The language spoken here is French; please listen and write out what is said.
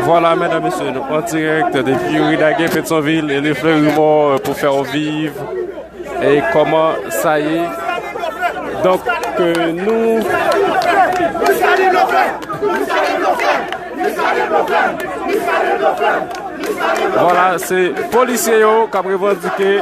Voilà, mesdames et messieurs, nous en direct depuis Uridagué, Pétionville et les Fleurimont pour faire vivre. Et comment ça y est. Donc, nous. Voilà, c'est policiers qui ont revendiqué.